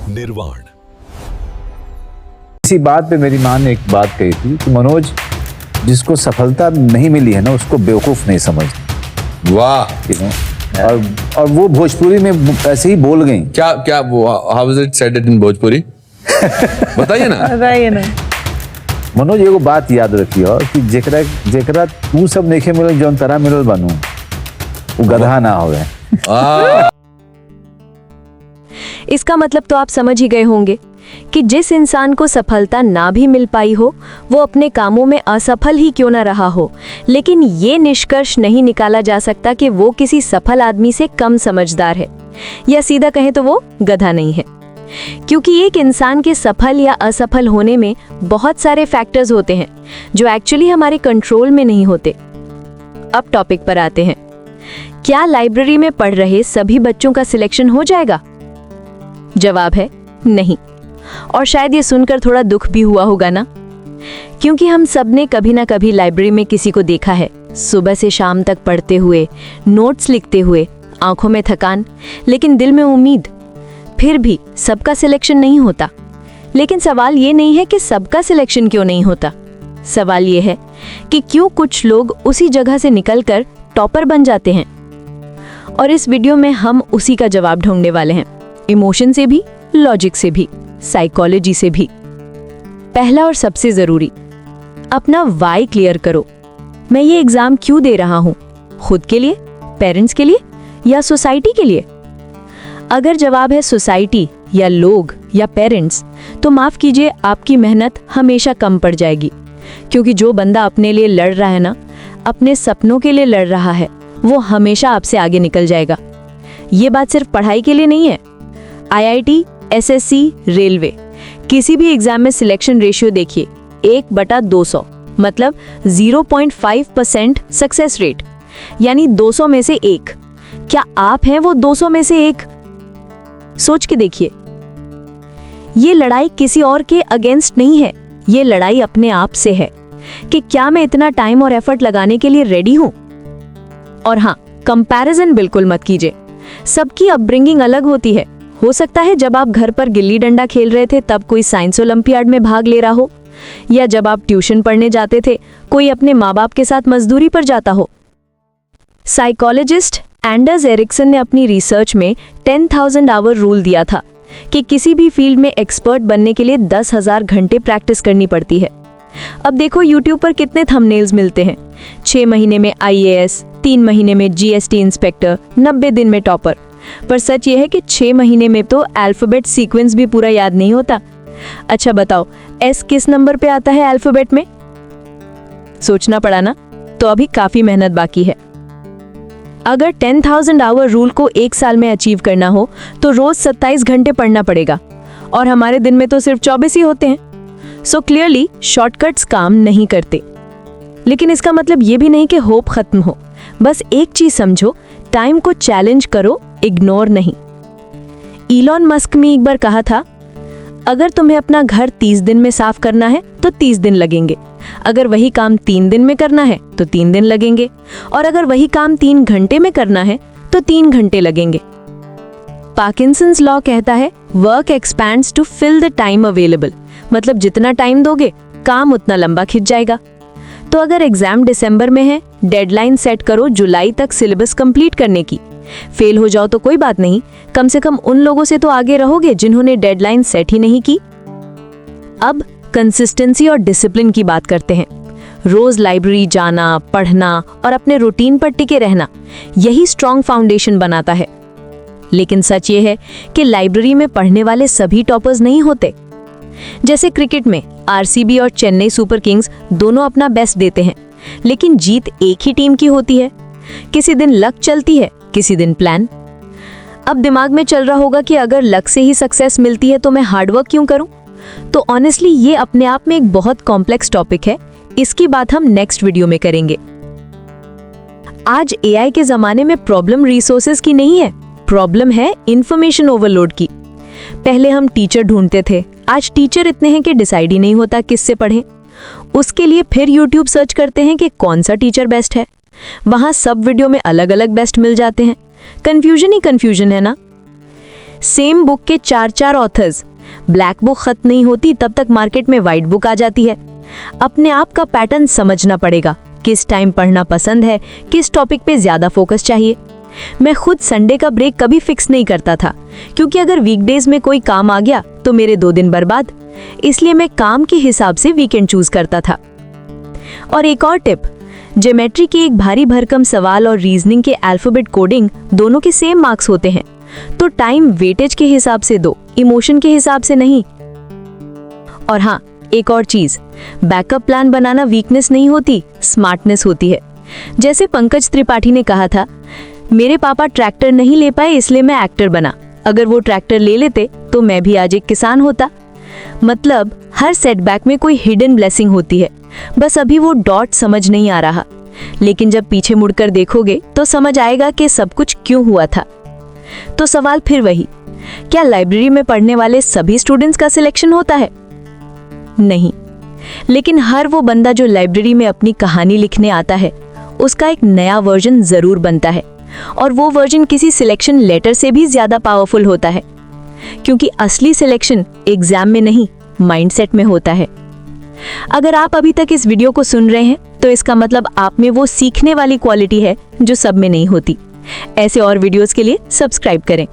निर्वाण। इसी बात पे मेरी माँ ने एक बात कही थी कि मनोज, जिसको सफलता नहीं मिली है ना उसको बेवकूफ नहीं समझ। वाह। और वो भोजपुरी में ऐसे ही बोल गई। क्या क्या वो how was it said it in Bhojpuri? बताइए ना। मनोज एगो बात याद रखियो कि जेकरा जेकरा तू सब नेखे मिलल जौन तरह मिलल बनू वो गधा ना होवे। इसका मतलब तो आप समझ ही गए होंगे कि जिस इंसान को सफलता ना भी मिल पाई हो वो अपने कामों में असफल ही क्यों ना रहा हो, लेकिन ये निष्कर्ष नहीं निकाला जा सकता कि वो किसी सफल आदमी से कम समझदार है, या सीधा कहें तो वो गधा नहीं है। क्योंकि एक इंसान के सफल या असफल होने में बहुत सारे फैक्टर्स होते हैं जो एक्चुअली हमारे कंट्रोल में नहीं होते। अब टॉपिक पर आते हैं। क्या लाइब्रेरी में पढ़ रहे सभी बच्चों का सिलेक्शन हो जाएगा? जवाब है नहीं। और शायद ये सुनकर थोड़ा दुख भी हुआ होगा ना, क्योंकि हम सब ने कभी ना कभी लाइब्रेरी में किसी को देखा है सुबह से शाम तक पढ़ते हुए, नोट्स लिखते हुए, आंखों में थकान लेकिन दिल में उम्मीद। फिर भी सबका सिलेक्शन नहीं होता। लेकिन सवाल ये नहीं है कि सबका सिलेक्शन क्यों नहीं होता, सवाल ये है कि क्यों कुछ लोग उसी जगह से निकलकर टॉपर बन जाते हैं। और इस वीडियो में हम उसी का जवाब ढूंढने वाले हैं, इमोशन से भी, लॉजिक से भी, साइकोलॉजी से भी। पहला और सबसे जरूरी, अपना वाई क्लियर करो। मैं ये एग्जाम क्यों दे रहा हूं? खुद के लिए, पेरेंट्स के लिए, या सोसाइटी के लिए? अगर जवाब है सोसाइटी या लोग या पेरेंट्स, तो माफ कीजिए, आपकी मेहनत हमेशा कम पड़ जाएगी। क्योंकि जो बंदा अपने लिए लड़ रहा है ना, अपने सपनों के लिए लड़ रहा है, वो हमेशा आपसे आगे निकल जाएगा। ये बात सिर्फ पढ़ाई के लिए नहीं है। IIT, SSC, रेलवे, किसी भी एग्जाम में सिलेक्शन रेशियो देखिए 1/200, मतलब 0.5% सक्सेस रेट, यानी 200 में से 1। क्या आप हैं वो 200 में से 1? सोच के देखिए। ये लड़ाई किसी और के अगेंस्ट नहीं है, ये लड़ाई अपने आप से है कि क्या मैं इतना टाइम और एफर्ट लगाने के लिए रेडी हूं। और हाँ, कंपैरिजन बिल्कुल मत कीजिए। सबकी अपब्रिंगिंग अलग होती है। हो सकता है जब आप घर पर गिल्ली डंडा खेल रहे थे तब कोई साइंस ओलंपियाड में भाग ले रहा हो, या जब आप ट्यूशन पढ़ने जाते थे कोई अपने माँ बाप के साथ मजदूरी पर जाता हो। साइकोलॉजिस्ट एंडर्स एरिक्सन ने अपनी रिसर्च में 10,000 आवर रूल दिया था कि किसी भी फील्ड में एक्सपर्ट बनने के लिए 10,000 घंटे प्रैक्टिस करनी पड़ती है। अब देखो यूट्यूब पर कितने थंबनेल्स मिलते हैं, 6 महीने में IAS, 3 महीने में GST इंस्पेक्टर, 90 दिन में टॉपर। पर सच ये है कि 6 महीने में तो अल्फाबेट सीक्वेंस भी पूरा याद नहीं होता। अच्छा बताओ, S किस नंबर पे आता है अल्फाबेट में? सोचना पड़ा ना? तो अभी काफी मेहनत बाकी है। अगर 10,000 आवर रूल को 1 साल में अचीव करना हो तो रोज 27 घंटे पढ़ना पड़ेगा, और हमारे दिन में तो सिर्फ 24 ही होते हैं। सो क्लियरली शॉर्टकट्स काम नहीं करते। लेकिन इसका मतलब ये भी नहीं कि होप खत्म हो। बस एक चीज समझो, टाइम को चैलेंज करो, इग्नोर नहीं। इलॉन मस्क ने एक बार कहा था, अगर तुम्हें अपना घर 30 दिन में साफ करना है तो 30 दिन लगेंगे, अगर वही काम 3 दिन में करना है तो 3 दिन लगेंगे, और अगर वही काम 3 घंटे में करना है तो 3 घंटे लगेंगे। पार्किंसंस लॉ कहता है, work expands to fill the time available, मतलब जितना टाइम दोगे काम उतना लंबा खिंच जाएगा। तो अगर एग्जाम दिसंबर में है, डेडलाइन सेट करो जुलाई तक सिलेबस कंप्लीट करने की। फेल हो जाओ तो कोई बात नहीं, कम से कम उन लोगों से तो आगे रहोगे जिन्होंने डेडलाइन सेट ही नहीं की। अब कंसिस्टेंसी और डिसिप्लिन की बात करते हैं। रोज लाइब्रेरी जाना, पढ़ना और अपने रूटीन पर टिके रहना, यही स्ट्रॉन्ग फाउंडेशन बनाता है। लेकिन सच ये है कि लाइब्रेरी में पढ़ने वाले सभी टॉपर्स नहीं होते। जैसे क्रिकेट में RCB और चेन्नई सुपर किंग्स दोनों अपना बेस्ट देते हैं, लेकिन जीत एक ही टीम की होती है। किसी दिन लक चलती है, किसी दिन प्लान। अब दिमाग में चल रहा होगा कि अगर लक से ही सक्सेस मिलती है तो मैं हार्डवर्क क्यों करूं? तो ऑनेस्टली ये अपने आप में एक बहुत कॉम्प्लेक्स टॉपिक है। इसकी बात हम नेक्स्ट वीडियो में करेंगे। आज AI के जमाने में प्रॉब्लम रिसोर्सेज की नहीं है, प्रॉब्लम है इंफॉर्मेशन ओवरलोड की। पहले हम टीचर ढूंढते थे, आज टीचर इतने हैं कि डिसाइड ही नहीं होता किससे पढ़ें। उसके लिए फिर YouTube सर्च करते हैं कि कौन सा टीचर बेस्ट है। वहां सब वीडियो में अलग अलग बेस्ट मिल जाते हैं। कंफ्यूजन ही कंफ्यूजन है ना। सेम बुक के 4-4 ऑथर्स। ब्लैक बुक खत्म नहीं होती तब तक मार्केट में व्हाइट बुक आ जाती है। अपने आप का पैटर्न समझना पड़ेगा, किस टाइम पढ़ना पसंद है, किस टॉपिक पे ज्यादा फोकस चाहिए। मैं खुद संडे का ब्रेक कभी फिक्स नहीं करता था, क्योंकि अगर वीकडेज में कोई काम आ गया तो मेरे 2 दिन बर्बाद। इसलिए मैं काम के हिसाब से वीकेंड चूज करता था। और एक और टिप, ज्योमेट्री के एक भारी भरकम सवाल और रीजनिंग के अल्फाबेट कोडिंग दोनों के सेम मार्क्स होते हैं, तो टाइम वेटेज के हिसाब से दो, इमोशन के हिसाब से नहीं। और हाँ, एक और चीज, बैकअप प्लान बनाना वीकनेस नहीं होती, स्मार्टनेस होती है। जैसे पंकज त्रिपाठी ने कहा था, मेरे पापा ट्रैक्टर नहीं ले पाए इसलिए मैं एक्टर बना, अगर वो ट्रैक्टर ले लेते तो मैं भी आज एक किसान होता। मतलब हर सेटबैक में कोई हिडन ब्लेसिंग होती है, बस अभी वो डॉट समझ नहीं आ रहा, लेकिन जब पीछे मुड़कर देखोगे तो समझ आएगा कि सब कुछ क्यों हुआ था। तो सवाल फिर वही, क्या लाइब्रेरी में पढ़ने वाले सभी स्टूडेंट्स का सिलेक्शन होता है? नहीं, लेकिन हर वो बंदा जो लाइब्रेरी में अपनी कहानी लिखने आता है, उसका एक नया वर्जन जरूर बनता है, और वो वर्जन किसी सिलेक्शन लेटर से भी ज्यादा पावरफुल होता है, क्योंकि असली सिलेक्शन एग्जाम में नहीं, माइंडसेट में होता है। अगर आप अभी तक इस वीडियो को सुन रहे हैं तो इसका मतलब आप में वो सीखने वाली क्वालिटी है जो सब में नहीं होती। ऐसे और वीडियोस के लिए सब्सक्राइब करें।